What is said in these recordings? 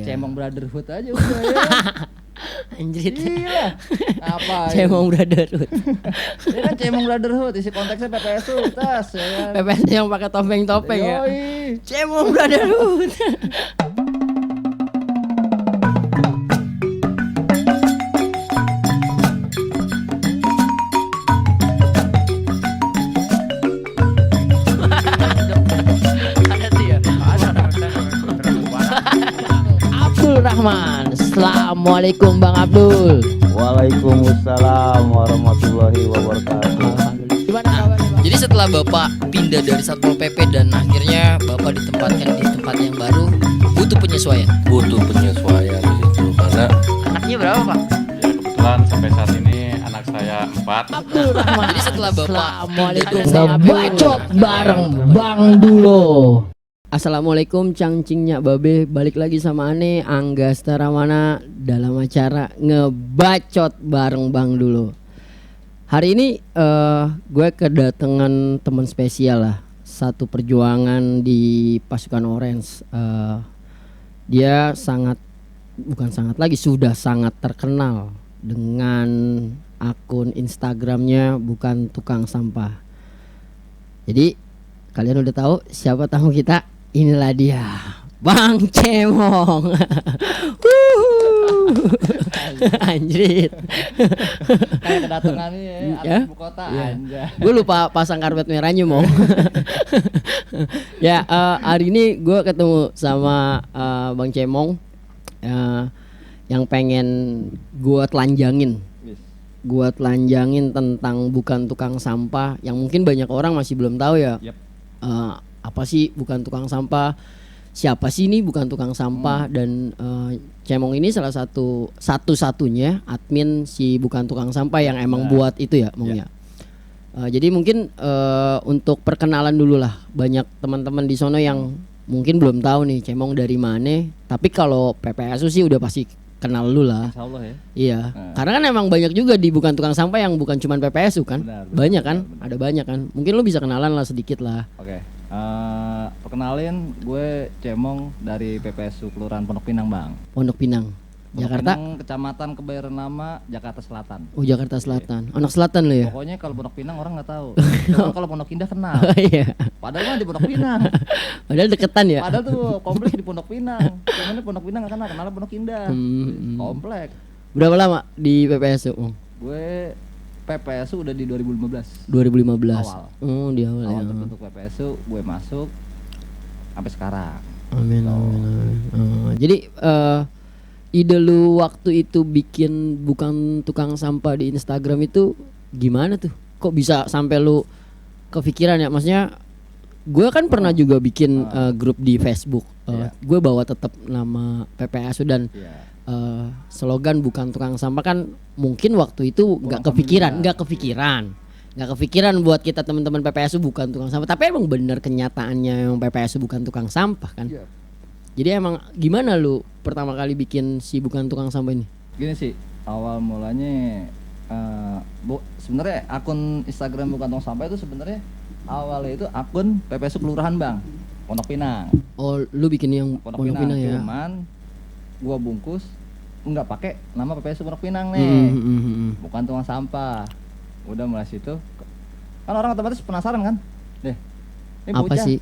Cemong Brotherhood aja udah ya. Anjir. Iya. Apa? Cemong Brotherhood. Ini kan Cemong Brotherhood, isi konteksnya PPSU tas ya kan. PPS yang pakai topeng-topeng ya. Yoi. Cemong Brotherhood. Ada tuh ya. Abdul Rahman. Assalamualaikum Bang Abdul. Waalaikumsalam warahmatullahi wabarakatuh. Gimana kabarnya Bang? Jadi setelah Bapak pindah dari Satpol PP dan akhirnya Bapak ditempatkan di tempat yang baru, butuh penyesuaian. Butuh penyesuaian di situ karena Anaknya berapa Pak? Ya kebetulan sampai saat ini anak saya 4. Abdul Rahman. Jadi setelah Bapak Assalamualaikum pindah dari Bacot bareng Bang Dulo. Assalamualaikum cangcingnya babe, balik lagi sama Ane Angga Staramana dalam acara ngebacot bareng Bang Dulo. Hari ini gue kedatangan teman spesial lah, satu perjuangan di pasukan Orange. Dia sudah sangat terkenal dengan akun Instagramnya bukan tukang sampah. Jadi kalian udah tahu siapa tamu kita? Inilah dia, Bang Cemong. Anjrit. Kayak kedatangan nih Ya? ibu kota Iya. anjay. Gue lupa pasang karpet merahnya Mong. Ya hari ini gue ketemu sama Bang Cemong yang pengen gue telanjangin. Wis. Gue telanjangin tentang bukan tukang sampah yang mungkin banyak orang masih belum tahu ya. Yep. Apa sih bukan tukang sampah? Siapa sih ini bukan tukang sampah? Dan Cemong ini salah satu-satunya admin si bukan tukang sampah yang emang buat itu ya, Mong ya. Jadi mungkin untuk perkenalan dulu lah, banyak teman-teman di sono yang mungkin belum tahu nih Cemong dari mana. Tapi kalau PPSU sih udah pasti kenal lu lah. Insyaallah ya. Iya, karena kan emang banyak juga di bukan tukang sampah yang bukan cuman PPSU kan. Benar, Banyak kan, benar. ada banyak kan. Mungkin lu bisa kenalan lah sedikit lah. Oke. Perkenalin gue Cemong dari PPSU Kelurahan Pondok Pinang, Bang. Pondok Pinang, Pondok Jakarta. Pinang, Kecamatan Kebayoran Lama, Jakarta Selatan. Oh Jakarta Selatan, anak selatan lu ya. Pokoknya kalau Pondok Pinang orang nggak tahu. Cuman kalau Pondok Indah kenal. Iya. Padahal mah di Pondok Pinang. Padahal deketan ya. Padahal tuh kompleks di Pondok Pinang. Cuman di Pondok Pinang nggak kenal Pondok Indah. Komplek. Berapa lama di PPSU? Gue PPSU udah di 2015. 2015. Awal. Oh di awal, Awal ya. terbentuk PPSU, gue masuk sampai sekarang. Amin, amin, amin. Jadi ide lu waktu itu bikin bukan tukang sampah di Instagram itu gimana tuh? Kok bisa sampai lu kepikiran ya? Maksudnya gue kan pernah juga bikin grup di Facebook. Gue bawa tetap nama PPSU dan Iya. slogan bukan tukang sampah kan mungkin waktu itu nggak kepikiran buat kita teman-teman PPSU bukan tukang sampah, tapi emang bener kenyataannya yang PPSU bukan tukang sampah kan. Iya. Jadi emang gimana lu pertama kali bikin si bukan tukang sampah ini? Gini sih, awal mulanya sebenarnya akun Instagram bukan tong sampah itu sebenarnya awalnya itu akun PPSU Kelurahan, Bang. Pondok Pinang. Oh, lu bikin yang Pondok Pinang ya. Cuman gua bungkus nggak pakai nama PPSU Pondok Pinang nih. Bukan tukang sampah. Udah mulai situ kan orang otomatis penasaran kan. Deh. Ini Apa bocah sih?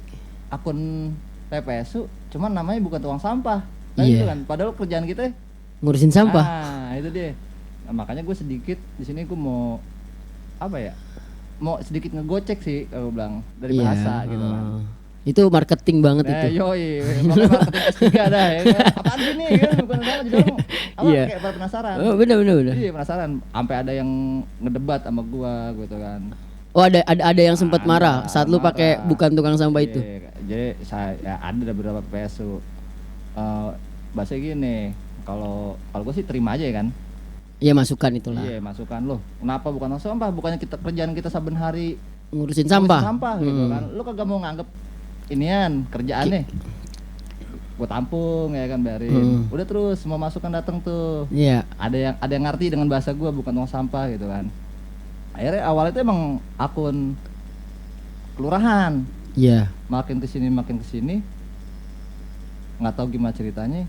akun PPSU cuman namanya bukan tukang sampah. Nah, Iya. gitu kan. Padahal kerjaan kita Ngurusin sampah. nah, itu dia. Nah, makanya gue sedikit di sini gue mau apa ya? Mau sedikit ngegocek sih kalau bilang dari Iya, bahasa gitu kan. Itu marketing banget Nah, itu. yoi, makanya marketing S3 dah ya kan. Apaan sih nih kan bukan sama jadi orang apa Iya. kayak pada penasaran. Oh, bener. Iya, penasaran. Sampai ada yang ngedebat sama gua gitu kan. Oh, ada yang sempat marah saat lu pakai marah. bukan tukang sampah itu. Iya, jadi saya ya, ada beberapa PSU bahasa gini, kalau gua sih terima aja ya kan. Iya, masukan itulah. Iya, masukan loh. Kenapa bukan sampah? Bukannya kita kerjaan kita saben hari Ngurusin sampah. sampah gitu kan. Lu kagak mau nganggep inian kerjaannya. Gue tampung ya kan biarin. Udah terus semua masukan datang tuh. Iya. Ada yang ngerti dengan bahasa gue bukan tong sampah gitu kan. Akhirnya awal itu emang akun kelurahan. Iya. Makin kesini nggak tahu gimana ceritanya.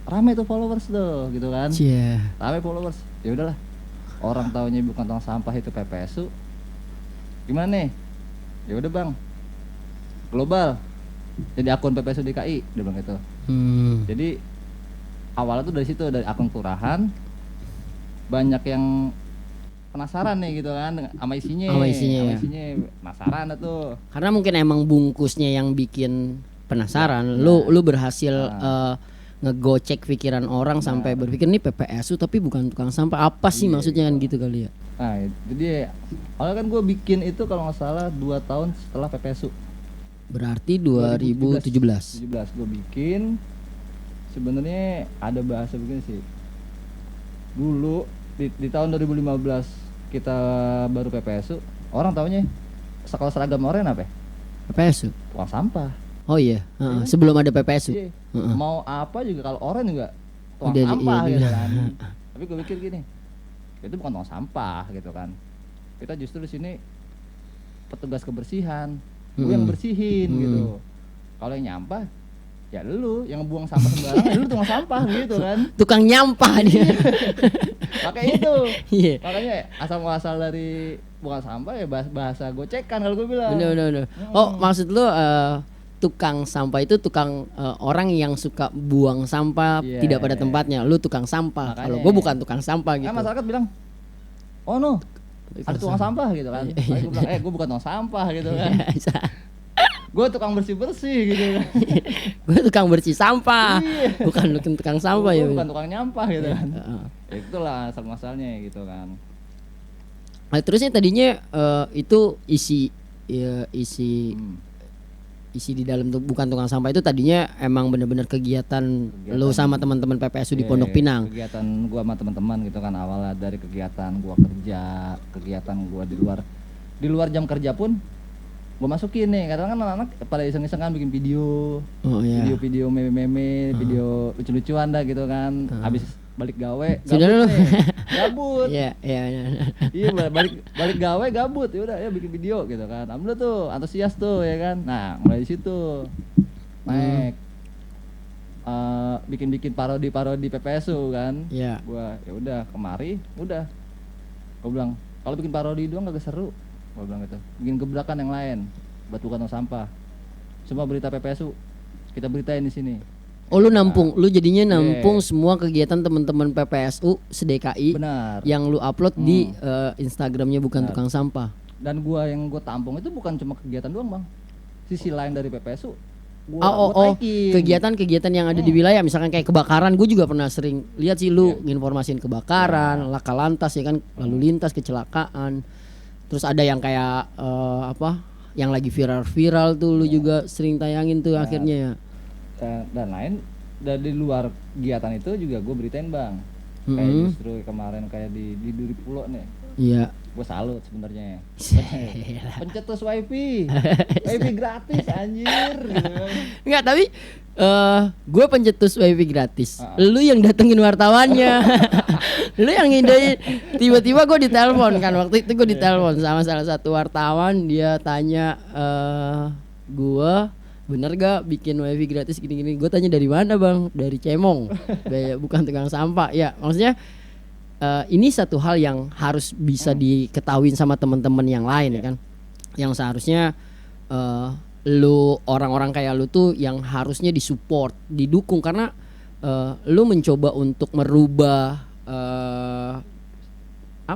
rame tuh followers tuh gitu kan. Cie. Rame followers. Ya udahlah. Orang taunya bukan tukang sampah itu PPSU. Gimana nih? Ya udah Bang. Global. Jadi akun PPSU DKI, dia bilang gitu. Jadi awalnya tuh dari situ, dari akun kelurahan. Banyak yang penasaran nih gitu kan sama isinya. Sama isinya, ya. Penasaran dah tuh. Karena mungkin emang bungkusnya yang bikin penasaran. Lu berhasil ngegocek pikiran orang sampai berpikir nih PPSU tapi bukan tukang sampah. Apa sih maksudnya kan gitu kali ya? Nah, jadi awalnya kan gue bikin itu kalau nggak salah 2 tahun setelah PPSU. Berarti 2017. 17 gue bikin. Sebenarnya ada bahasa begini sih. Dulu di tahun 2015 kita baru PPSU, orang taunya sekolah seragam oren apa ya? PPSU. Tukang sampah. Oh iya, sebelum ada PPSU. Iya. Mau apa juga kalau oren juga tukang Udah, sampah iya, gitu iya. kan. Tapi gue pikir gini, itu bukan tukang sampah gitu kan. Kita justru di sini petugas kebersihan, gue yang bersihin gitu. Kalau yang nyampah, ya lu yang buang sampah sembarangan, lu tukang sampah gitu kan. Tukang nyampah dia. Makanya itu. Iya. Makanya asal muasal dari bukan sampah ya bahasa gocekan kalau gue bilang. Bener. Oh, maksud lu tukang sampah itu tukang orang yang suka buang sampah Iya, tidak pada iya. tempatnya. Lu tukang sampah. Makanya. Kalau gue bukan tukang sampah gitu. Kan masyarakat bilang, oh no, ada tukang sampah gitu kan. Makanya gue bilang, gue bukan tukang sampah gitu kan. Gue tukang bersih-bersih gitu kan. Gue tukang bersih sampah. Iya. Bukan tukang sampah ya. Gue bukan tukang nyampah gitu kan. Heeh. Itulah asal masalahnya gitu kan. Nah, terusnya tadinya itu isi di dalam tuh bukan tukang sampah itu tadinya emang bener-bener kegiatan lo sama teman-teman PPSU di Pondok Pinang. Kegiatan gua sama teman-teman gitu kan, awalnya dari kegiatan gua kerja, kegiatan gua di luar jam kerja pun gua masukin nih. Kadang kan anak-anak pada iseng-iseng kan bikin video, Oh iya. video meme-meme, video lucu-lucuan dah gitu kan. Habis balik gawe, Sudah lu. gabut. Iya. Iya balik gawe gabut, ya udah ya bikin video gitu kan. Alhamdulillah tuh antusias tuh ya kan. Nah mulai di situ naik bikin parodi PPSU kan. Iya. Gua ya udah kemari udah gua bilang kalau bikin parodi doang gak seru, gua bilang gitu. Bikin gebrakan yang lain buat bukan tong sampah. Semua berita PPSU kita beritain di sini. Oh lu nampung, lu jadinya nampung semua kegiatan teman-teman PPSU se-DKI Benar. yang lu upload di Instagramnya bukan tukang sampah. Dan yang gua tampung itu bukan cuma kegiatan doang bang, sisi lain dari PPSU gua taikin. Kegiatan-kegiatan yang ada di wilayah, misalkan kayak kebakaran, gue juga pernah sering lihat sih lu nginformasiin kebakaran, laka lantas ya kan, lalu lintas, kecelakaan. Terus ada yang kayak yang lagi viral tuh lu juga sering tayangin tuh akhirnya ya. Dan lain dari luar kegiatan itu juga gue beritain bang. Kayak justru kemarin kayak di Duri Pulo nih, Iya. gue salut sebenarnya. Pencetus wifi gratis anjir gitu. Enggak, tapi gue pencetus wifi gratis. Lu yang datengin wartawannya. Lu yang ngidein. Tiba-tiba gue ditelepon kan, waktu itu gue ditelepon sama salah satu wartawan, dia tanya gue bener gak bikin wifi gratis gini-gini. Gue tanya dari mana bang? Dari Cemong. Bukan tukang sampah. Ya maksudnya ini satu hal yang harus bisa diketahui sama teman-teman yang lain ya kan. Yang seharusnya lu orang-orang kayak lu tuh yang harusnya disupport, didukung, karena lu mencoba untuk merubah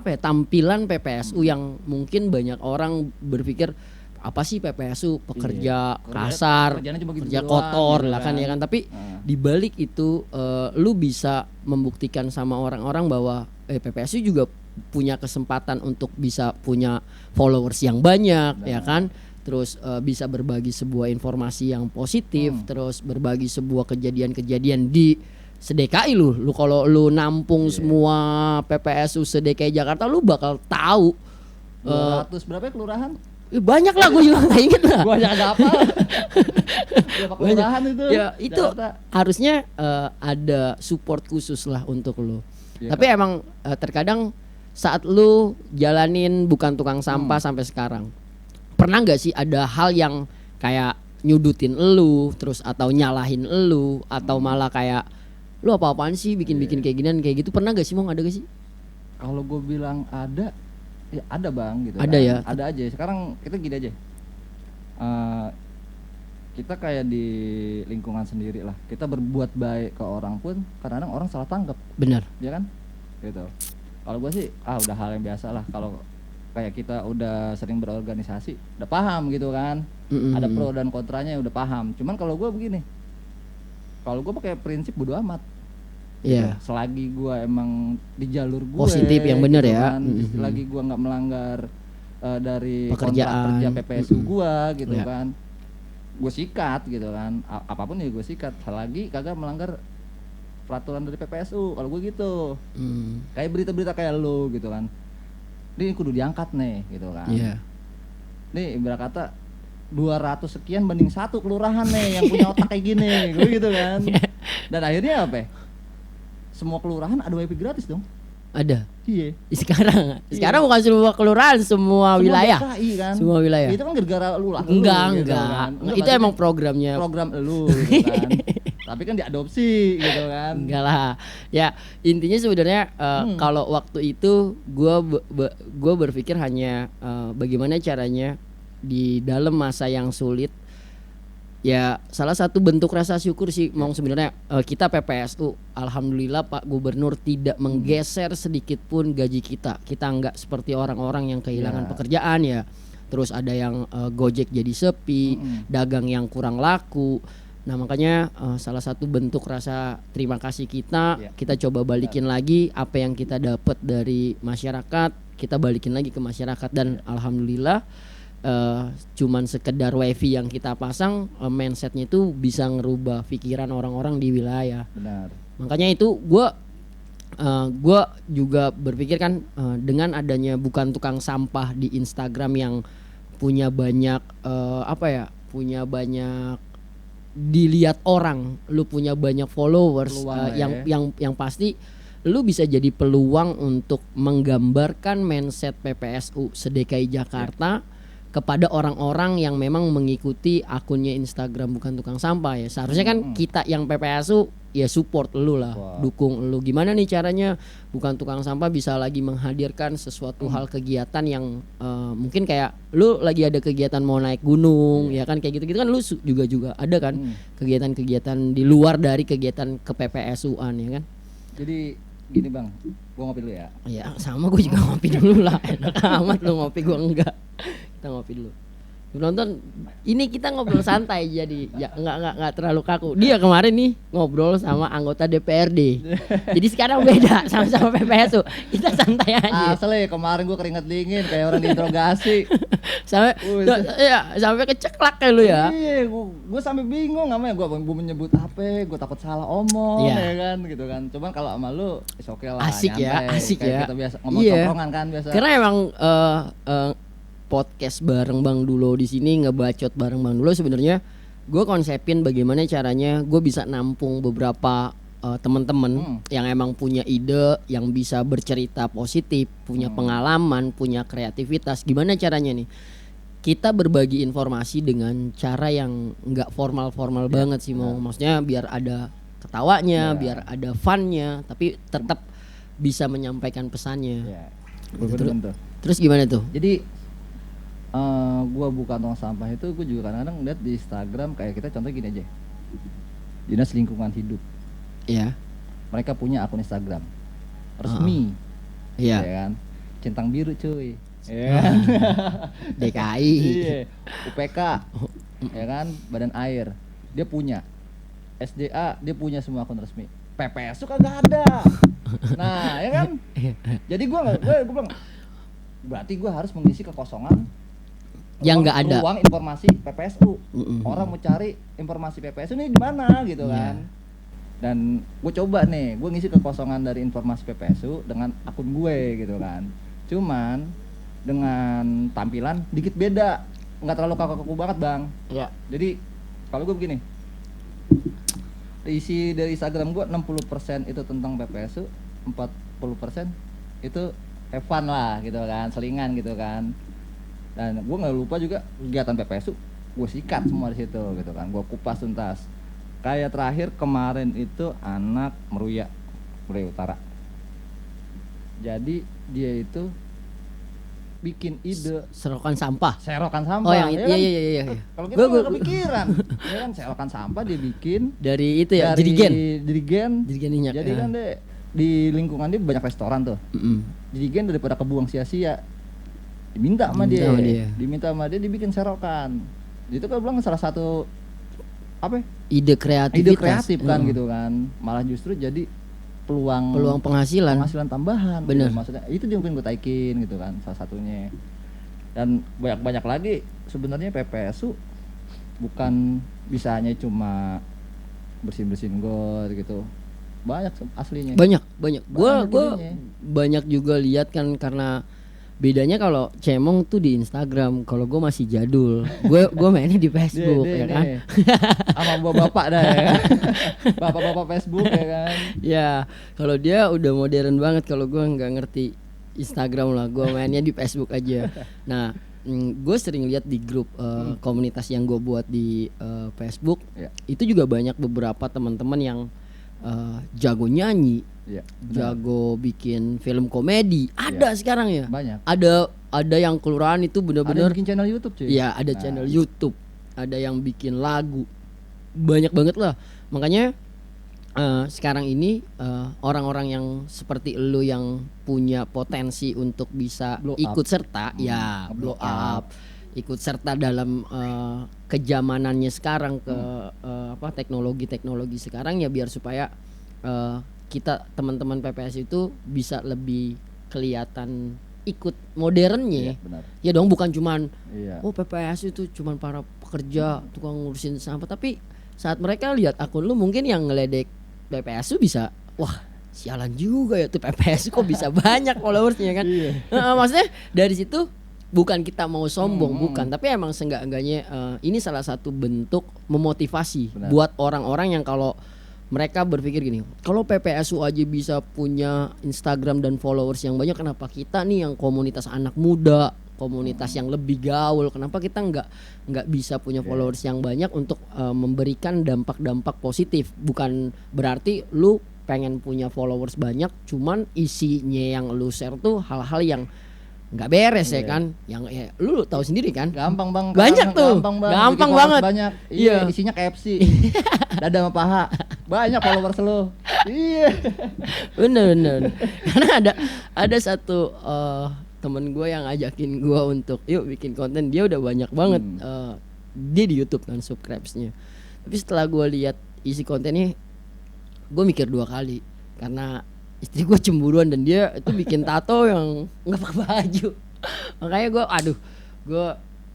tampilan PPSU yang mungkin banyak orang berpikir apa sih PPSU, pekerja kasar, kerja kotor lah kan ya kan. Tapi di balik itu lu bisa membuktikan sama orang-orang bahwa PPSU juga punya kesempatan untuk bisa punya followers yang banyak ya kan. Terus bisa berbagi sebuah informasi yang positif, terus berbagi sebuah kejadian-kejadian di se-DKI lu kalau lu nampung semua PPSU se-DKI Jakarta, lu bakal tahu 200 berapa ya kelurahan? Banyak lah, gue juga gak inget lah. Gue aja gak apa. Berapa kelurahan itu? Ya itu Jakarta. harusnya ada support khusus lah untuk lu. Ya, tapi emang terkadang saat lu jalanin bukan tukang sampah sampai sekarang, pernah nggak sih ada hal yang kayak nyudutin elu terus atau nyalahin elu atau malah kayak lu apa-apaan sih bikin kayak ginian kayak gitu, pernah gak sih, Mong? Ada gak sih? Kalau gue bilang ada, ya ada bang gitu. Ada kan. ya? Ada aja. Sekarang kita gini aja. Kita kayak di lingkungan sendiri lah. Kita berbuat baik ke orang pun kadang-kadang orang salah tangkap, Benar. ya kan? Gitu. Kalau gue sih, udah hal yang biasa lah. Kalau kayak kita udah sering berorganisasi, udah paham gitu kan. Ada pro dan kontranya udah paham. Cuman kalau gue begini, kalau gue pakai prinsip bodo amat. Iya. Selagi gue emang di jalur gue Positif yang bener ya. kan, selagi gue nggak melanggar dari Pekerjaan. kontrak kerja PPSU gue gitu Iya. kan, gue sikat gitu kan, apapun ya gue sikat selagi kagak melanggar peraturan dari PPSU. Kalau gue gitu, kayak berita-berita kayak lo gitu kan, ini kudu diangkat nih gitu kan. Iya. Nih ibarat kata 200 sekian banding 1 kelurahan nih yang punya otak kayak gini, gue gitu kan. Dan akhirnya apa ya? Semua kelurahan ada wifi gratis dong. Ada. Iya. Sekarang bukan semua kelurahan, semua wilayah. DKI kan. Semua wilayah. Itu kan gara-gara lu lah. Enggak. Gitu kan. Itu berarti emang programnya. program lu gitu kan. Tapi kan diadopsi gitu kan. Enggak lah. Ya, intinya sebenarnya kalau waktu itu gua berpikir hanya bagaimana caranya di dalam masa yang sulit. Ya, salah satu bentuk rasa syukur sih Mong sebenarnya kita PPSU, alhamdulillah Pak Gubernur tidak menggeser sedikit pun gaji kita. Kita enggak seperti orang-orang yang kehilangan pekerjaan ya. Terus ada yang Gojek jadi sepi, dagang yang kurang laku. Nah, makanya salah satu bentuk rasa terima kasih kita coba balikin lagi apa yang kita dapat dari masyarakat, kita balikin lagi ke masyarakat dan alhamdulillah cuman sekedar wifi yang kita pasang, mindsetnya itu bisa ngerubah pikiran orang-orang di wilayah. Benar. Makanya itu gue juga berpikir kan dengan adanya bukan tukang sampah di Instagram yang punya banyak punya banyak dilihat orang, lu punya banyak followers, yang pasti lu bisa jadi peluang untuk menggambarkan mindset PPSU se-DKI Jakarta kepada orang-orang yang memang mengikuti akunnya Instagram bukan tukang sampah ya. Seharusnya kan kita yang PPSU ya support lu lah, dukung lu. Gimana nih caranya bukan tukang sampah bisa lagi menghadirkan sesuatu hal kegiatan yang mungkin kayak lu lagi ada kegiatan mau naik gunung ya kan, kayak gitu-gitu kan lu juga ada kan kegiatan-kegiatan di luar dari kegiatan ke PPSU-an ya kan. Jadi gini bang, gua ngopi dulu ya. Ya sama gue juga ngopi dulu lah. Enak amat lu ngopi, gue enggak. Kita ngopi dulu. Nonton ini kita ngobrol santai jadi ya enggak terlalu kaku. Dia kemarin nih ngobrol sama anggota DPRD. Jadi sekarang beda sama PPSU. Kita santai aja. Asli kemarin gua keringet dingin kayak orang diinterogasi. sampai keceklak kayak lu ya. Iya, gua sampai bingung namanya gua menyebut apa, gua takut salah omong ya kan gitu kan. Cuman kalau sama lu oke lah. Asik ya. Kita biasa ngomong tongkrongan kan biasa. Karena emang podcast bareng Bang Dulo di sini, ngebacot bareng Bang Dulo, sebenarnya gue konsepin bagaimana caranya gue bisa nampung beberapa teman-teman yang emang punya ide, yang bisa bercerita positif, punya pengalaman, punya kreativitas. Gimana caranya nih? Kita berbagi informasi dengan cara yang nggak formal-formal banget sih, maksudnya biar ada ketawanya, biar ada funnya, tapi tetap bisa menyampaikan pesannya. Terus gimana tuh? Jadi gua buka tong sampah itu gua juga kadang-kadang lihat di Instagram kayak kita contoh gini aja. Dinas Lingkungan Hidup. Iya. Mereka punya akun Instagram resmi. Iya. Ya kan? Centang biru cuy. Ya kan? DKI. Iya. UPK. Ya kan? Badan Air. Dia punya. SDA dia punya semua akun resmi. PPSU kagak ada. Nah, ya kan? Jadi gua bilang berarti gua harus mengisi kekosongan yang nggak ada ruang informasi PPSU. Orang mau cari informasi PPSU ini di mana gitu kan. Dan gue coba nih, gue ngisi kekosongan dari informasi PPSU dengan akun gue gitu kan. Cuman dengan tampilan dikit beda, nggak terlalu kaku-kaku banget bang. Iya. Jadi kalau gue begini, isi dari Instagram gue 60% itu tentang PPSU, 40% itu have fun lah gitu kan, selingan gitu kan. Dan gue nggak lupa juga kegiatan PPSU gue sikat semua di situ gitu kan, gue kupas tuntas. Kayak terakhir kemarin itu anak Meruya Utara. Jadi dia itu bikin ide Serokan sampah. serokan sampah. Oh yang ya iya kan? iya iya. Kalau kita Gua- nggak gua- kepikiran, ya kan serokan sampah dia bikin Dari itu ya, dari Jirigen minyak. Jadi ya. kan dia di lingkungan dia banyak restoran tuh. Mm-mm. Jirigen daripada kebuang sia-sia, diminta sama Diminta dia, sama dia. diminta sama dia dibikin serokan. Itu kan bilang salah satu apa? ya? Ide kreativitas. Ide kreatif kan Mm. gitu kan. Malah justru jadi peluang Penghasilan. tambahan. Bener. Gitu. Maksudnya itu dia mungkin gue taikin gitu kan salah satunya. Dan banyak lagi sebenarnya PPSU bukan bisanya cuma bersihin got gitu. Banyak aslinya. Banyak. Gua Banyak idenya. banyak juga lihat kan karena bedanya kalau cemong tuh di Instagram, kalau gue masih jadul. Gue mainnya di Facebook ya kan. Sama bapak dah ya. Bapak-bapak Facebook ya kan. Ya, kalau dia udah modern banget, kalau gue nggak ngerti Instagram lah, gue mainnya di Facebook aja. Nah, gue sering lihat di grup komunitas yang gue buat di Facebook, Ya. itu juga banyak beberapa teman-teman yang jago nyanyi, Iya. jago bikin film komedi. Ada sekarang ya. Banyak. Ada yang kelurahan itu Ada bener-bener. bikin channel YouTube cuy. Iya, ada Nah. channel YouTube, ada yang bikin lagu, banyak banget lah. Makanya sekarang ini orang-orang yang seperti lu yang punya potensi untuk bisa Blow ikut up. serta, ya blow blow up, ikut serta dalam kejamanannya sekarang ke teknologi sekarang ya, biar supaya kita teman-teman PPS itu bisa lebih kelihatan ikut modernnya. Iya, benar. Ya dong, bukan cuman Iya. oh PPS itu cuman para pekerja tukang ngurusin sampah, tapi saat mereka lihat akun lu mungkin yang ngeledek PPS itu bisa, wah sialan juga ya tuh PPS kok bisa banyak followersnya kan. Nah, maksudnya dari situ bukan kita mau sombong, bukan, tapi emang seenggak-enggaknya ini salah satu bentuk memotivasi Benar. buat orang-orang yang kalau mereka berpikir gini, kalau PPSU aja bisa punya Instagram dan followers yang banyak, kenapa kita nih yang komunitas anak muda, komunitas yang lebih gaul, kenapa kita nggak bisa punya followers yang banyak untuk memberikan dampak-dampak positif? Bukan berarti lu pengen punya followers banyak, cuman isinya yang lu share tuh hal-hal yang nggak beres ya kan, yang lu tahu sendiri kan. Gampang bang. Banyak tuh. Gampang Bikin followers banget. Banyak. Iya. Iya. Isinya KFC. Dada sama paha. Banyak followers lo. Iya. Bener. Karena ada satu temen gue yang ngajakin gue untuk yuk bikin konten, dia udah banyak banget dia di YouTube kan subscribesnya. Tapi setelah gue lihat isi kontennya, gue mikir 2 kali karena istri gue cemburuan dan dia itu bikin tato yang nggak pakai baju. Makanya gue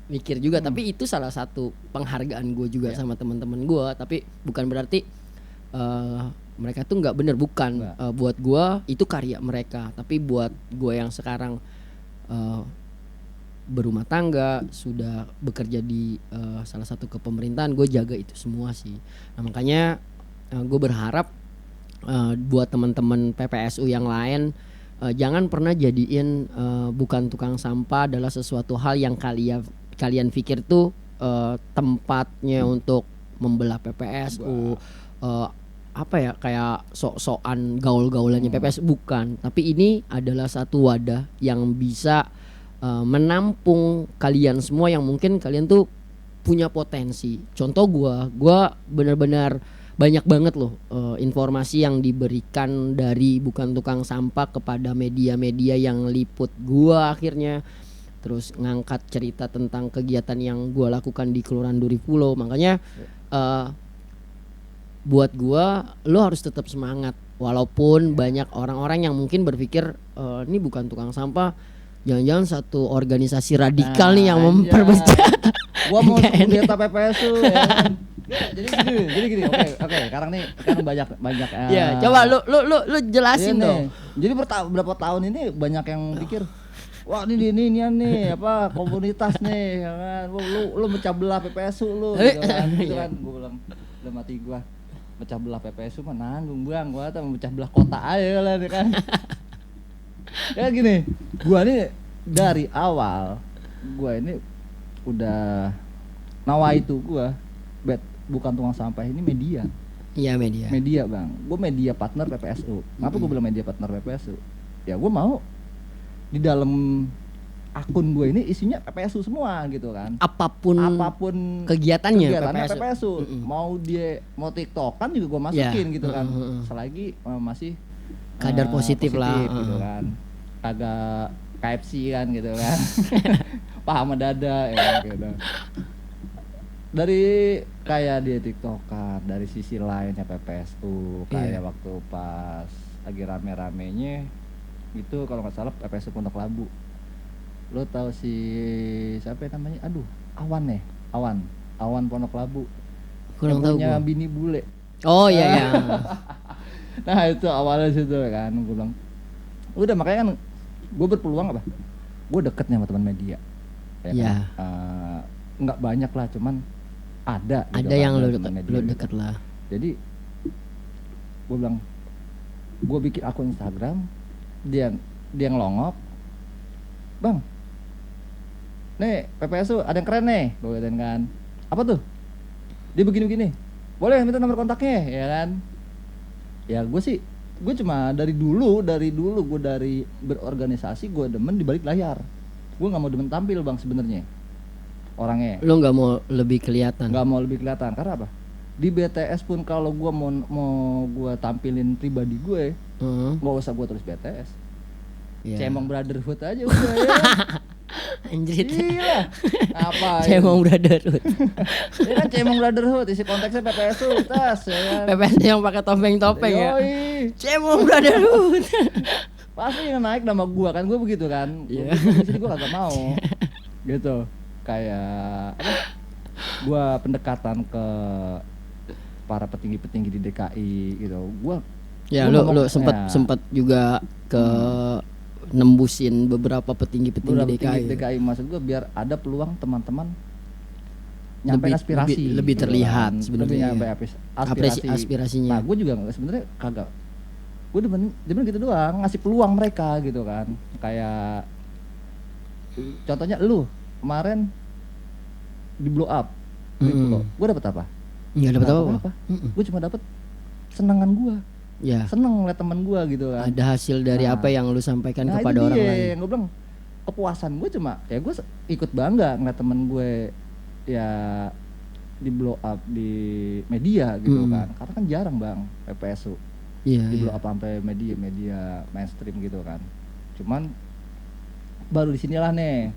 mikir juga. Tapi itu salah satu penghargaan gue juga sama teman-teman gue. Tapi bukan berarti mereka tuh nggak bener, bukan. Buat gue itu karya mereka. Tapi buat gue yang sekarang berumah tangga, sudah bekerja di salah satu kepemerintahan, gue jaga itu semua sih. Nah, makanya gue berharap buat teman-teman PPSU yang lain, jangan pernah jadiin bukan tukang sampah adalah sesuatu hal yang kalian pikir tuh tempatnya untuk membelah PPSU, kayak sok-sokan gaul-gaulannya PPSU, bukan. Tapi ini adalah satu wadah yang bisa menampung kalian semua yang mungkin kalian tuh punya potensi. Contoh gue benar-benar banyak banget loh informasi yang diberikan dari bukan tukang sampah kepada media-media yang liput gua akhirnya, terus ngangkat cerita tentang kegiatan yang gua lakukan di Kelurahan Duripulo. Makanya buat gua lo harus tetap semangat walaupun banyak orang-orang yang mungkin berpikir ini bukan tukang sampah, jangan-jangan satu organisasi radikal nih yang memperbesar. Gua mau kudeta PPSU ya kan? Jadi gini. Oke. Sekarang banyak. Ya, coba lu jelasin iya dong. Jadi berapa tahun ini banyak yang pikir, wah ini nih apa komunitas nih, ya kan? Lu mecah belah PPSU lu, gitu kan? Gitu kan? Gua bilang dalam hati gua, mecah belah PPSU mah nanggung bang, gua tuh mecah belah kota aja lah, ya kan? Ya gini, gua nih dari awal gua ini udah nawaitu gua bukan tukang sampah ini media. Iya media. Media bang, gue media partner PPSU. Kenapa gue bilang media partner PPSU? Ya gue mau di dalam akun gue ini isinya PPSU semua gitu kan. Apapun Kegiatannya kegiatannya PPSU. Mau TikTokan juga gue masukin gitu kan. Selagi masih kadar positif lah gitu kan. Agak KFC kan gitu kan. Paham dada ya gitu. Dari kayak dia TikTokan, dari sisi lainnya PPSU kayak waktu pas lagi rame-ramenya itu kalau nggak salah PPSU Pondok Labu. Lo tahu si siapa namanya? Aduh, Awan Pondok Labu. Kurang tahu punya gua. bini bule. Oh iya. Nah itu awalnya situ kan, gue bilang udah makanya kan gue berpeluang apa? Gue deketnya sama teman media. Iya. Kan? Nggak banyak lah, cuman ada. Ada kan, yang lu teman media deket gitu. lah. Jadi gue bilang, gue bikin akun Instagram, dia ngelongok, bang, nih PPSU ada yang keren nih, gue katain kan, apa tuh? Dia begini-begini, boleh minta nomor kontaknya, ya kan? Ya gue cuma dari dulu gue dari berorganisasi gue demen di balik layar, gue nggak mau demen tampil bang sebenarnya, orangnya. Lu nggak mau lebih kelihatan. Nggak mau lebih kelihatan, karena apa? Di BTS pun kalau gue mau gue tampilin pribadi gue, nggak usah gue tulis BTS. Iya. Cemong Brotherhood aja udah ya. Anjir. Iya. Apa? Cemong Brotherhood. Ini kan Cemong Brotherhood, isi konteksnya PPSU, tas ya kan. PPS yang pakai topeng-topeng ya. Yoi. Cemong Brotherhood. Pasti yang naik nama gua kan, gua begitu kan. Iya. Di sini gua kagak mau. Gitu. Kayak apa? Gua pendekatan ke para petinggi-petinggi di DKI gitu. Ya Gua lu ngomong- sempat juga ke nembusin beberapa petinggi-petinggi DKI. maksud gua biar ada peluang teman-teman nyampe Lebih- aspirasi lebih gitu terlihat kan. sebenarnya. Lebih nyampe aspirasi. Aspirasinya. Nah, gue juga sebenarnya kagak, gue demen gitu doang, ngasih peluang mereka gitu kan. Kayak contohnya lu kemarin di blow up, gue dapet apa? Nggak dapat apa-apa. Gue cuma dapet senangan gue, Ya. seneng ngeliat temen gue gitu kan. Ada hasil dari Nah. apa yang lu sampaikan Nah, kepada itu orang dia, lain. gue bilang kepuasan gue cuma ya gue ikut bangga ngeliat temen gue ya di blow up di media gitu kan, karena kan jarang bang PPSU Iya. di blow Iya. up sampai media mainstream gitu kan. Cuman baru di sinilah nih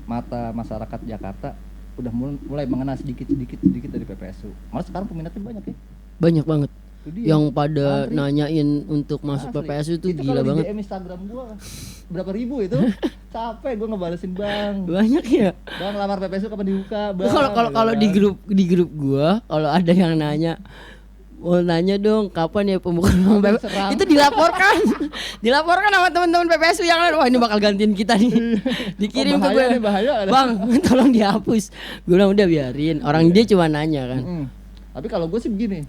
mata masyarakat Jakarta udah mulai mengenal sedikit dari PPSU. Malah sekarang peminatnya banyak ya. Banyak banget. Itu dia. Yang pada Antri. nanyain untuk masuk Asli. PPSU itu gila kalau di banget. DM Instagram gua berapa ribu itu? Capek gua ngebalesin bang. Banyak ya. Bang lamar PPSU kapan dibuka? Bang. Kalau Gitu kan. di grup gua kalau ada yang nanya mau nanya dong kapan ya pembukaan PPSU Serang. itu dilaporkan sama teman-teman PPSU yang lain. Wah ini bakal gantiin kita nih. Dikirim ke bahaya gue. nih, bahaya. Bang tolong dihapus. Gue bilang udah biarin. Orang dia cuma nanya kan. Tapi kalau gue sih begini,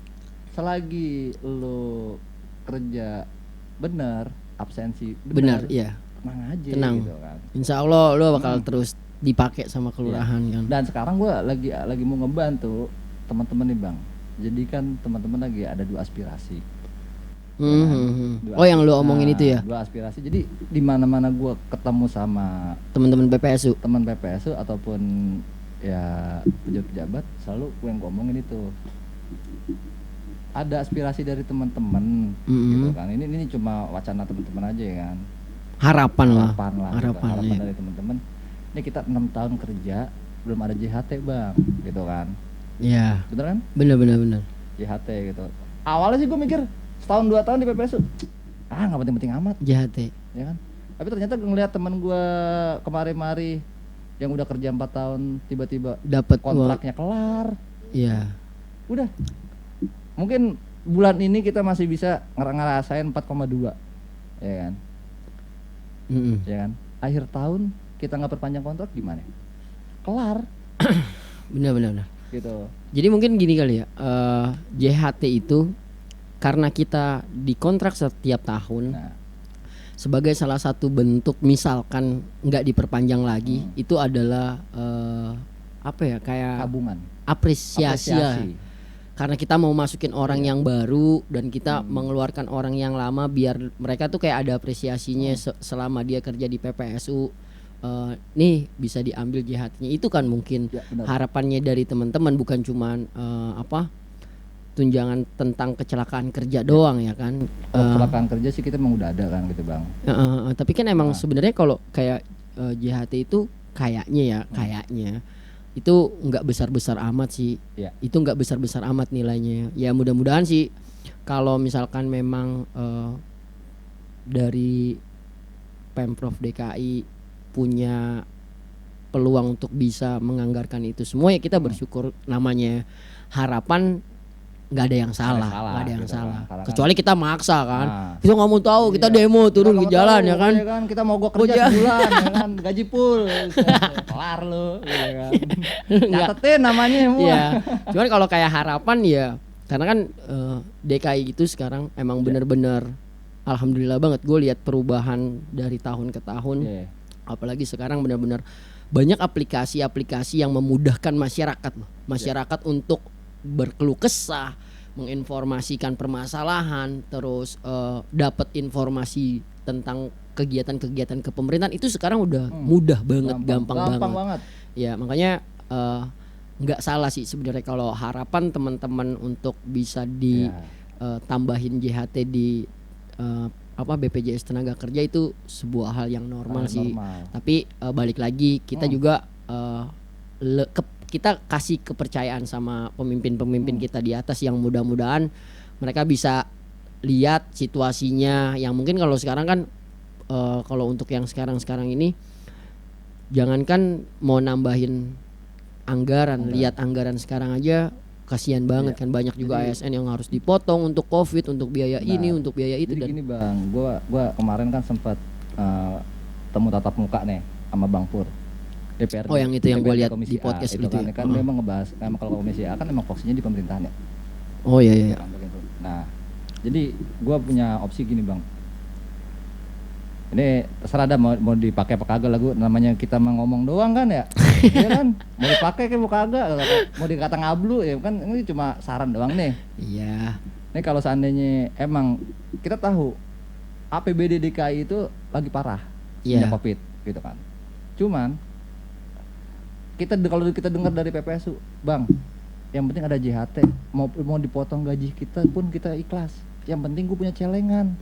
selagi lo kerja bener, absensi Benar, bener, iya. tenang aja Tenang. gitu kan. Insya Allah lo bakal terus dipakai sama kelurahan kan. Dan sekarang gue lagi mau ngebantu teman-teman nih bang. Jadi kan teman-teman lagi ada 2 aspirasi. Dua Oh yang lu aspirasi. omongin itu ya 2 aspirasi. Jadi di mana-mana gue ketemu sama teman-teman PPSU. teman PPSU ataupun ya pejabat-pejabat, selalu gue yang ngomongin itu. Ada aspirasi dari teman-teman gitu kan. Ini cuma wacana teman-teman aja ya kan. Harapan lah. Harapan iya. dari teman-teman. Ini kita 6 tahun kerja belum ada JHT bang, gitu kan. Iya. Bener kan? Bener. JHT gitu. Awalnya sih gue mikir setahun 2 tahun di PPSU, nggak penting-penting amat, JHT. ya kan. Tapi ternyata ngelihat teman gue kemari-mari yang udah kerja 4 tahun tiba-tiba Dapat kontraknya kelar. Iya. Udah. Mungkin bulan ini kita masih bisa ngerasain 4,2, ya kan. Ya kan. Akhir tahun kita nggak perpanjang kontrak gimana? Kelar, Benar. gitu. Jadi mungkin gini kali ya, JHT itu karena kita dikontrak setiap tahun Nah, sebagai salah satu bentuk misalkan nggak diperpanjang lagi itu adalah apa ya kayak tabungan. apresiasi lah. Karena kita mau masukin orang yang baru dan kita mengeluarkan orang yang lama biar mereka tuh kayak ada apresiasinya selama dia kerja di PPSU. Nih bisa diambil JHT-nya itu kan mungkin Ya, benar. harapannya dari teman-teman, bukan cuman tunjangan tentang kecelakaan kerja doang ya kan. Kecelakaan kerja sih kita emang udah ada kan gitu Bang. Tapi kan emang sebenarnya kalau kayak JHT itu kayaknya itu nggak besar-besar amat sih. Ya. Itu nggak besar-besar amat nilainya. Ya mudah-mudahan sih kalau misalkan memang dari Pemprov DKI punya peluang untuk bisa menganggarkan itu semua, ya kita bersyukur. Namanya harapan, nggak ada yang salah, nggak ada yang gitu salah. kan. Karena Kecuali kita maksa kan. Nah. Kita nggak mau tahu, kita demo turun ke jalan ya kan. Kita mau gua kerja sebulan ya kan, gaji full. Kelar lu ya kan. Catetin namanya semua. Iya. Cuman kalau kayak harapan ya, karena kan DKI itu sekarang emang bener-bener alhamdulillah banget gue lihat perubahan dari tahun ke tahun. Iya. Apalagi sekarang benar-benar banyak aplikasi-aplikasi yang memudahkan masyarakat loh. Masyarakat untuk berkeluh kesah, menginformasikan permasalahan, terus dapat informasi tentang kegiatan-kegiatan kepemerintahan itu sekarang udah mudah banget, gampang banget. Ya makanya nggak salah sih sebenarnya kalau harapan teman-teman untuk bisa ditambahin JHT di BPJS Tenaga Kerja itu sebuah hal yang normal sih. Tapi balik lagi kita juga kita kasih kepercayaan sama pemimpin-pemimpin kita di atas yang mudah-mudahan mereka bisa lihat situasinya yang mungkin kalau sekarang kan kalau untuk yang sekarang ini jangankan mau nambahin anggaran, lihat anggaran sekarang aja kasihan banget kan, banyak juga ASN yang harus dipotong untuk COVID, untuk biaya ini, untuk biaya itu. Jadi gini Bang, gua kemarin kan sempat temu tatap muka nih sama Bang Pur. DPRD. Oh yang itu yang gue lihat Komisi di podcast A, itu kan, ya. kan memang ngebahas kalau Komisi A kan memang fokusnya di pemerintahan ya. Oh iya. Kan, begitu. Nah, jadi gua punya opsi gini Bang. Ini terserah dah mau dipakai apa kagak lagu, namanya kita mau ngomong doang kan ya. Iya kan? Mau dipakai kayak mau kagak, mau dikata ngablu ya kan, ini cuma saran doang nih. Iya. Ini kalau seandainya emang kita tahu APBD DKI itu lagi parah sejak Covid gitu kan. Cuman kalau kita dengar dari PPSU, Bang, yang penting ada JHT, mau dipotong gaji kita pun kita ikhlas. Yang penting gue punya celengan.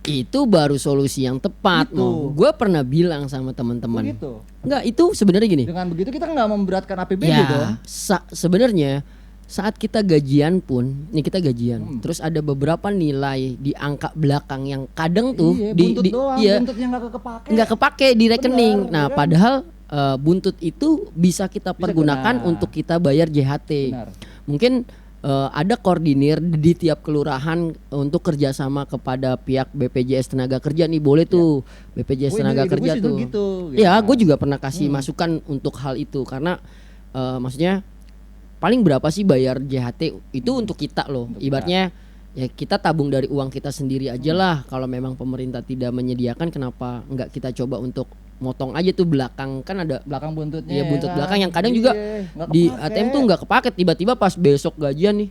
Itu baru solusi yang tepat. Gitu. Gue pernah bilang sama teman-teman. Begitu. Enggak, itu sebenarnya gini. Dengan begitu kita nggak memberatkan APBD Ya, dong. Sebenarnya saat kita gajian pun, nih kita gajian, terus ada beberapa nilai di angka belakang yang kadang tuh buntut doang, buntutnya nggak kepake di rekening. Benar, Nah, kan? padahal buntut itu bisa kita pergunakan benar. untuk kita bayar JHT. Benar. Mungkin ada koordinir di tiap kelurahan untuk kerjasama kepada pihak BPJS Tenaga Kerja nih, boleh tuh BPJS Tenaga Kerja tuh. Gitu, Ya, gue juga pernah kasih masukan untuk hal itu karena maksudnya paling berapa sih bayar JHT itu untuk kita loh. Ibaratnya ya kita tabung dari uang kita sendiri aja lah. Kalau memang pemerintah tidak menyediakan, kenapa nggak kita coba untuk motong aja tuh belakang, kan ada belakang buntutnya. ya buntut kan? belakang yang kadang juga nggak di kepake. ATM tuh nggak kepake, tiba-tiba pas besok gajian nih,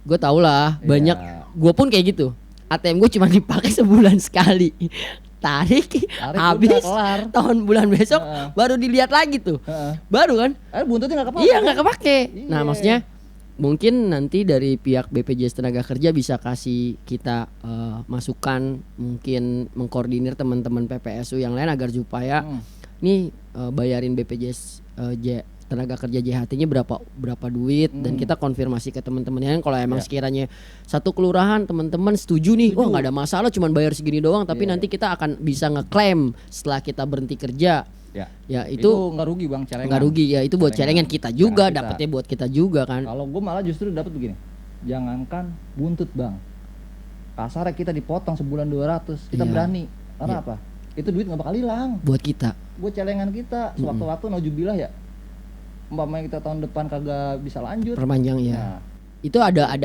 gue tau lah banyak, gue pun kayak gitu, ATM gue cuma dipakai sebulan sekali, tarik habis, udah kelar. tahun bulan besok baru dilihat lagi tuh, baru kan, Buntutnya nggak kepake. iya nggak kepake. Iya. Nah maksudnya mungkin nanti dari pihak BPJS Tenaga Kerja bisa kasih kita masukan, mungkin mengkoordinir teman-teman PPSU yang lain agar supaya nih bayarin BPJS Tenaga Kerja JHT-nya berapa duit, dan kita konfirmasi ke teman-teman yang kalau emang sekiranya satu kelurahan teman-teman setuju nih, oh nggak ada masalah, cuman bayar segini doang, tapi nanti kita akan bisa ngeklaim setelah kita berhenti kerja. Ya itu nggak rugi Bang, celengan. nggak rugi ya, itu buat celengan kita juga, Celengan kita. dapatnya buat kita juga kan. Kalau gue malah justru dapat begini, jangankan buntut Bang, kasarnya kita dipotong sebulan 200, kita Iya. berani, karena apa? Itu duit nggak bakal hilang, Buat kita. buat celengan kita. Sewaktu-waktu naujubillah ya, umpamanya kita tahun depan kagak bisa lanjut, Perpanjang ya. Nah, Itu ada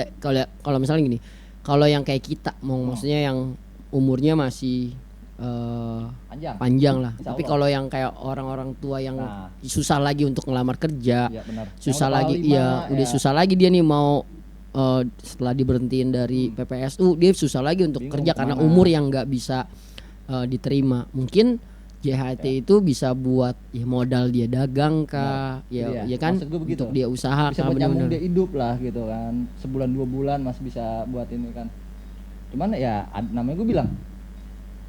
kalau misalnya gini, kalau yang kayak kita mau maksudnya yang umurnya masih Panjang. lah. Insya Tapi Allah. kalau yang kayak orang-orang tua yang Nah. susah lagi untuk ngelamar kerja, Iya benar. susah Yang lagi, udah iya kepala udah lima, susah lagi dia nih mau setelah diberhentiin dari PPSU dia susah lagi untuk Bingung kerja karena kemana. umur yang nggak bisa diterima. Mungkin JHT itu bisa buat ya modal dia dagang kah, Iya, ya kan maksud gue begitu. untuk dia usaha bisa kah, buat nyambung bener-bener. dia hidup lah gitu kan, sebulan 2 bulan masih bisa buat ini kan. Cuman ya namanya gue bilang,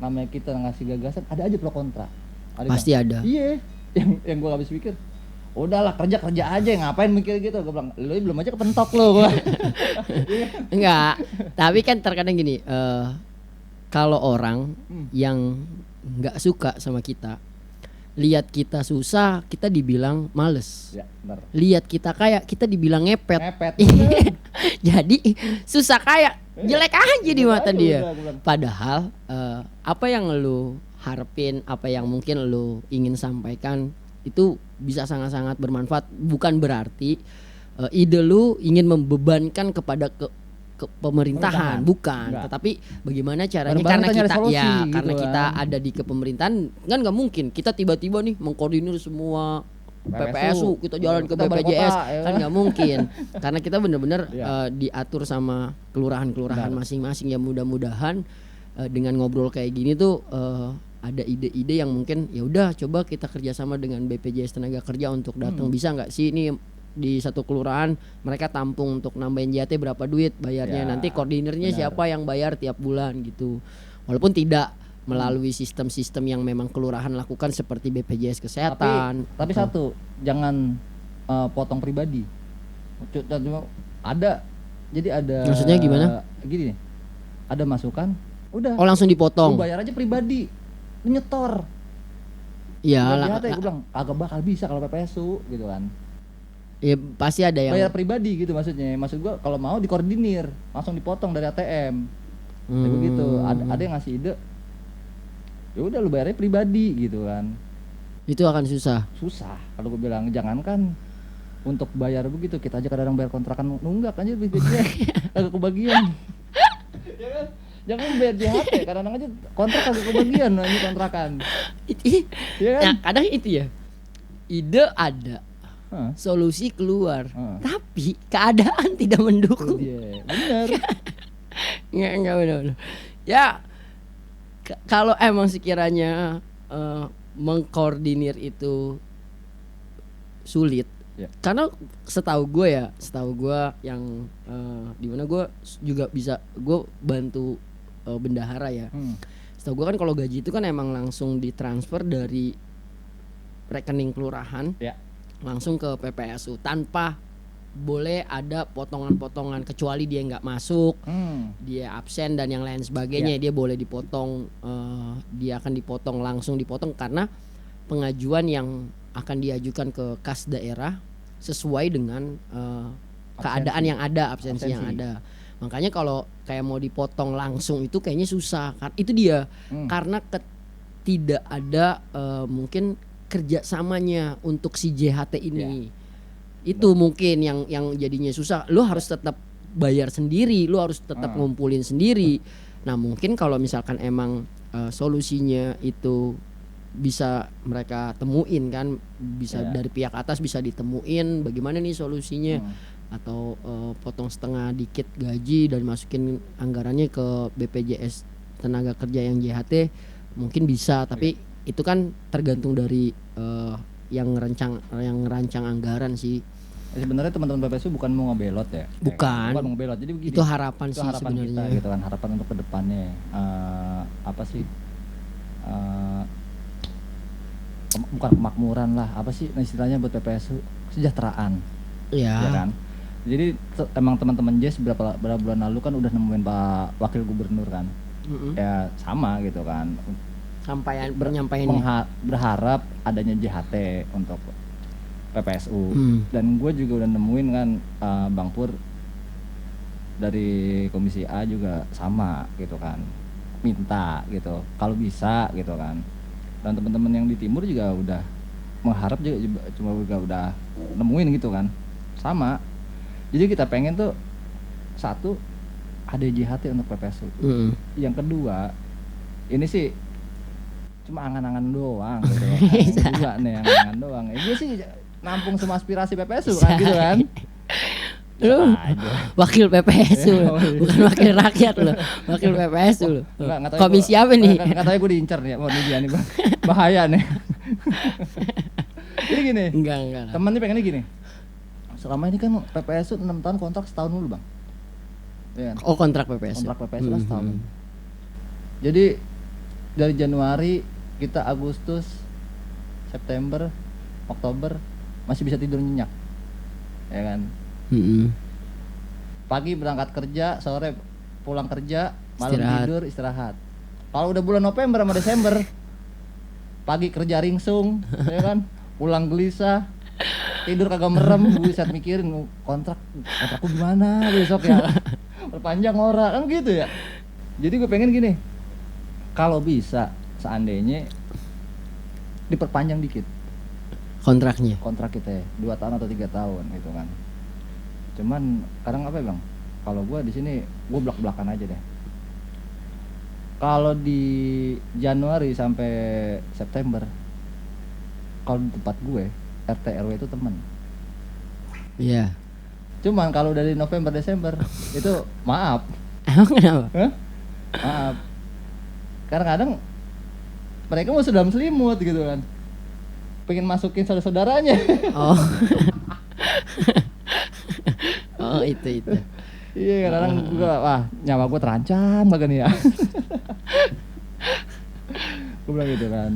namanya kita ngasih gagasan ada aja pro kontra. Pasti Bang. ada. Iya, yang gue habis pikir udahlah kerja aja ngapain mikir gitu. Gue bilang lu belum aja kepentok lo. Enggak, tapi kan terkadang gini, kalau orang yang nggak suka sama kita, lihat kita susah, kita dibilang males. Ya, benar. Lihat kita kaya, kita dibilang ngepet. Ngepet. Jadi susah kaya, jelek aja di mata aja dia. udah, gua bilang. Padahal apa yang lu harapin, apa yang mungkin lu ingin sampaikan itu bisa sangat-sangat bermanfaat. Bukan berarti ide lu ingin membebankan kepada pemerintahan, bukan. Enggak. Tetapi bagaimana caranya Bareng-bareng karena kita nyari kita solusi ya gitu karena kan. kita ada di kepemerintahan kan nggak mungkin kita tiba-tiba nih mengkoordinir semua PPSU kita jalan ke Kita balik BPJS kota, ya kan nggak mungkin karena kita benar-benar Iya. diatur sama kelurahan-kelurahan Benar. masing-masing ya mudah-mudahan dengan ngobrol kayak gini tuh ada ide-ide yang mungkin ya udah coba kita kerjasama dengan BPJS Tenaga Kerja untuk datang bisa nggak sih ini di satu kelurahan mereka tampung untuk nambahin JHT berapa duit bayarnya Ya, nanti koordinirnya benar. siapa yang bayar tiap bulan gitu walaupun tidak melalui sistem-sistem yang memang kelurahan lakukan seperti BPJS Kesehatan. Tapi satu, jangan potong pribadi. Ada, jadi ada. Maksudnya gimana? Gini nih, ada masukan, udah. Oh langsung Lu dipotong. bayar aja pribadi, lu nyetor. Iya, Gue bilang agak bakal bisa kalau PPSU gitu kan. ya pasti ada yang Bayar pribadi gitu maksudnya. Maksud gua kalau mau dikoordinir, langsung dipotong dari ATM. Kayak begitu. Ada yang ngasih ide. Ya udah lu bayarnya pribadi gitu kan. itu akan susah. Susah kalau gue bilang jangankan untuk bayar begitu kita aja kadang bayar kontrakan nunggak aja BPJS agak kebagian. Ya kan? Jangan bayar JHT kadang-kadang aja kontrak agak kebagian ini kontrakan. Ya kan? Nah, kadang itu ya. Ide ada, Hah, solusi keluar. Hah. Tapi keadaan tidak itu mendukung. dia. Bener. Enggak benar. Ya kalau emang sekiranya mengkoordinir itu sulit. Ya. Karena setahu gue yang di mana gue juga bisa gue bantu bendahara ya. Setahu gue kan kalau gaji itu kan emang langsung ditransfer dari rekening kelurahan Ya. langsung ke PPSU tanpa boleh ada potongan-potongan kecuali dia nggak masuk, dia absen dan yang lain sebagainya dia boleh dipotong, dia akan dipotong langsung dipotong karena pengajuan yang akan diajukan ke kas daerah sesuai dengan keadaan yang ada absensi yang ada. Makanya kalau kayak mau dipotong langsung itu kayaknya susah kan itu dia karena tidak ada mungkin kerjasamanya untuk si JHT ini. Itu mungkin yang jadinya susah. Lu harus tetap bayar sendiri, lu harus tetap ngumpulin sendiri. Nah mungkin kalau misalkan emang solusinya itu bisa mereka temuin kan, bisa dari pihak atas bisa ditemuin bagaimana nih solusinya, atau potong setengah dikit gaji dan masukin anggarannya ke BPJS Tenaga Kerja yang JHT mungkin bisa. Tapi itu kan tergantung dari yang ngerancang anggaran sih. Sebenarnya teman-teman PPSU bukan mau ngebelot ya. Bukan. Bukan mau ngebelot. Jadi begini. Itu harapan Itu sih harapan sebenarnya. kita gitu kan, harapan untuk kedepannya. Apa sih? Bukan kemakmuran lah. Apa sih istilahnya buat PPSU? Kesejahteraan. Ya. Ya kan? Jadi emang teman-teman Jess berapa bulan lalu kan udah nemuin Pak Wakil Gubernur kan. Ya sama gitu kan. Nyampainnya. Berharap adanya JHT untuk PPSU. Dan gue juga udah nemuin kan Bang Pur dari Komisi A juga sama gitu kan, minta gitu kalau bisa gitu kan. Dan teman-teman yang di timur juga udah mengharap juga udah nemuin gitu kan, sama. Jadi kita pengen tuh satu ada JHT untuk PPSU. Yang kedua ini sih cuma angan-angan doang gitu. Ini juga nih angan-angan doang. Gue sih nampung semua aspirasi PPSU kan gitu kan. Lu wakil PPSU Oh, iya. bukan wakil rakyat lo, wakil PPSU lo. Nggak tahu Komisi apa nih? Katanya gue diincar nih, wah ini dia nih Bang. Bahaya nih. Jadi gini, Enggak. temennya pengennya gini. Selama ini kan PPSU 6 tahun kontrak setahun dulu Bang. Iya kan? Oh, kontrak PPSU. Kontrak PPSU kan setahun. Jadi dari Januari kita Agustus, September, Oktober masih bisa tidur nyenyak. Ya kan? Pagi berangkat kerja, sore pulang kerja, malam Istirahat. tidur, istirahat. Kalau udah bulan November sama Desember, pagi kerja ringsung, ya kan? Pulang gelisah, tidur kagak merem, buset mikirin kontrakku gimana besok ya. Perpanjang ora, kan gitu ya. Jadi gue pengen gini. Kalau bisa seandainya diperpanjang dikit Kontraknya. kontrak kita ya, 2 tahun atau 3 tahun gitu kan. Cuman kadang apa ya Bang, kalau gue di sini gue belak-belakan aja deh. Kalau di Januari sampai September, kalau di tempat gue RT RW itu teman. Iya. Cuman kalau dari November Desember itu maaf, Emang kenapa? Hah? Maaf. Kadang-kadang mereka mau dalam selimut gitu kan, pengen masukin saudara-saudaranya. Oh. Oh, itu. Iya kadang gua wah nyawa gua terancam banget nih ya. Gua bilang gitu kan.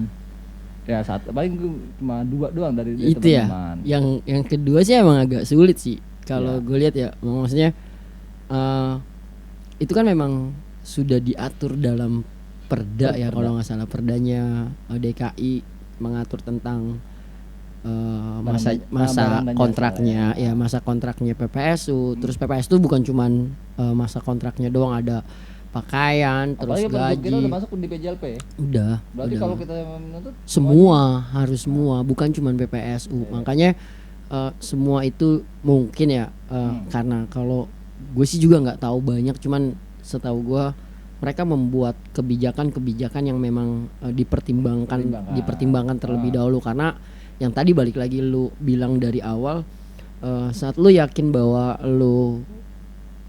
Ya paling gua cuma 2 doang dari Itu ya. teman-teman. Yang kedua sih emang agak sulit sih. Kalau Iya. gue lihat ya, maksudnya itu kan memang sudah diatur dalam perda ya, kalau nggak salah perdanya DKI mengatur tentang masa barang dan kontraknya jasa, ya, masa kontraknya PPSU. Terus PPSU itu bukan cuman masa kontraknya doang, ada pakaian, terus Apalagi produk kita udah gaji. masuk di PJLP. Udah. Berarti udah. kalau kita menuntut Semua harus semua, bukan cuman PPSU. Makanya semua itu mungkin ya, karena kalau gue sih juga nggak tahu banyak, cuman setahu gue mereka membuat kebijakan-kebijakan yang memang dipertimbangkan terlebih dahulu. Karena yang tadi balik lagi lu bilang dari awal, saat lu yakin bahwa lu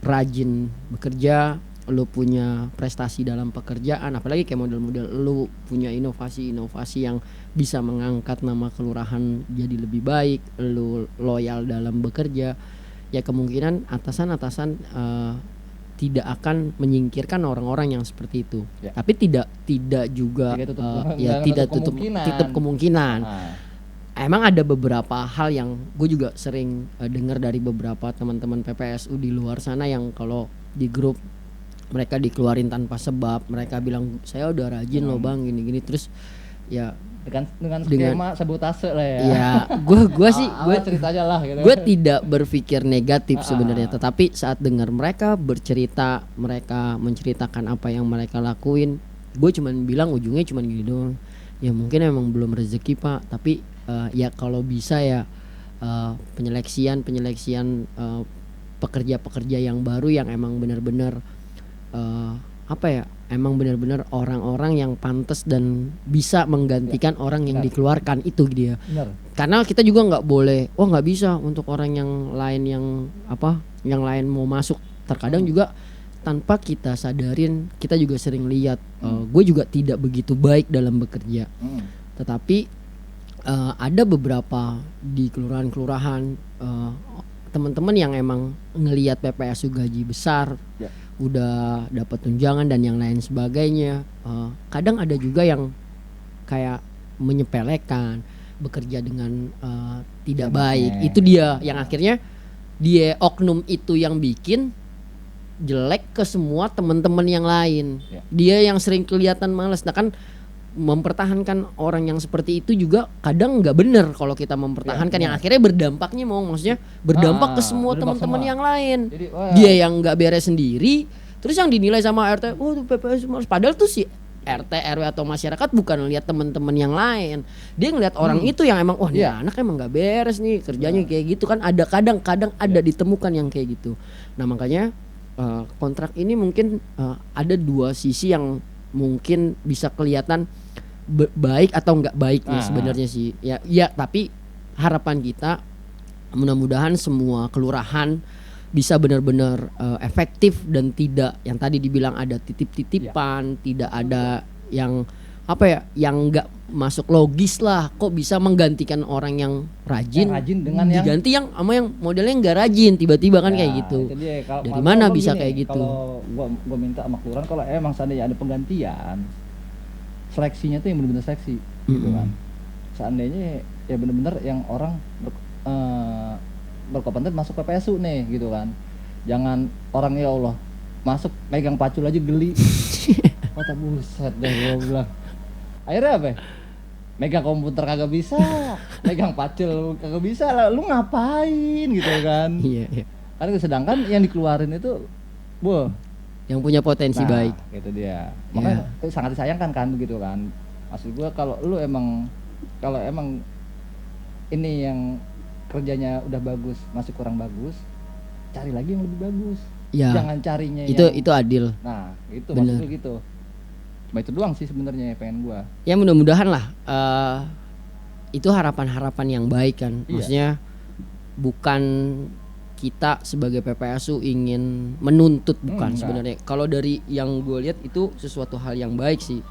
rajin bekerja, lu punya prestasi dalam pekerjaan, apalagi kayak model-model lu punya inovasi-inovasi yang bisa mengangkat nama kelurahan jadi lebih baik, lu loyal dalam bekerja, ya kemungkinan atasan-atasan tidak akan menyingkirkan orang-orang yang seperti itu. Ya. Tapi tidak juga tidak tutup kemungkinan. Nah, Emang ada beberapa hal yang gue juga sering dengar dari beberapa teman-teman PPSU di luar sana yang kalau di grup mereka dikeluarin tanpa sebab, mereka bilang saya udah rajin loh Bang gini-gini, terus ya dengan skema sabotase lah ya. ya gue sih gue cerita aja lah gitu. gue tidak berpikir negatif sebenarnya, tetapi saat dengar mereka bercerita, mereka menceritakan apa yang mereka lakuin, gue cuman bilang ujungnya cuman gini doang, ya mungkin emang belum rezeki Pak, tapi ya kalau bisa ya penyeleksian pekerja-pekerja yang baru yang emang benar-benar emang benar-benar orang-orang yang pantas dan bisa menggantikan orang yang dikeluarkan itu dia. Benar. Karena kita juga nggak boleh, nggak bisa untuk orang yang lain yang lain mau masuk. Terkadang juga tanpa kita sadarin, kita juga sering lihat, gue juga tidak begitu baik dalam bekerja. Tetapi ada beberapa di kelurahan-kelurahan teman-teman yang emang ngelihat PPSU gaji besar, udah dapat tunjangan dan yang lain sebagainya. Kadang ada juga yang kayak menyepelekan, bekerja dengan tidak baik. Itu dia yang akhirnya dia oknum itu yang bikin jelek ke semua teman-teman yang lain. Dia yang sering kelihatan malas. Nah kan mempertahankan orang yang seperti itu juga kadang nggak bener kalau kita mempertahankan, yang akhirnya berdampaknya maksudnya berdampak ke semua teman-teman yang lain. Jadi, dia yang nggak beres sendiri, terus yang dinilai sama RT, PPSU malas. Padahal tuh si RT RW atau masyarakat bukan lihat teman-teman yang lain, dia ngelihat orang itu yang emang nih anak emang nggak beres nih kerjanya kayak gitu kan. Ada kadang ada ditemukan yang kayak gitu. Nah makanya kontrak ini mungkin ada dua sisi yang mungkin bisa kelihatan baik atau nggak baiknya Ah. sebenarnya sih. Ya tapi harapan kita mudah-mudahan semua kelurahan bisa benar-benar efektif dan tidak yang tadi dibilang ada titip-titipan, tidak ada yang apa ya, yang nggak masuk logis lah. Kok bisa menggantikan orang yang rajin, Yang rajin dengan yang- diganti yang sama yang modelnya nggak rajin tiba-tiba kan kayak gitu. itu dia. Dari Kalau mana gua bisa gini, kayak gitu? Kalau gua minta sama kelurahan, kalau emang seandainya ada penggantian, seleksinya tuh yang benar-benar seleksi gitu kan. Seandainya ya benar-benar yang orang berkompeten masuk PPSU nih gitu kan. Jangan orang ya Allah masuk megang pacul aja geli. Kata buset deh gua bilang. Akhirnya apa? Megang komputer kagak bisa, megang pacul kagak bisa lah. Lu ngapain gitu kan? Iya. Kan sedangkan yang dikeluarin itu boh, Yang punya potensi nah, baik. gitu dia. Makanya itu sangat disayangkan kan begitu kan. Maksud gua kalau emang ini yang kerjanya udah bagus masih kurang bagus, cari lagi yang lebih bagus. Ya. Jangan carinya Itu adil. Nah, itu Bener. maksud gua gitu. Cuma itu doang sih sebenarnya pengen gua. Ya mudah-mudahan lah itu harapan-harapan yang baik kan. Iya. Maksudnya bukan kita sebagai PPSU ingin menuntut, bukan Enggak. sebenarnya. Kalau dari yang gue lihat itu sesuatu hal yang baik sih.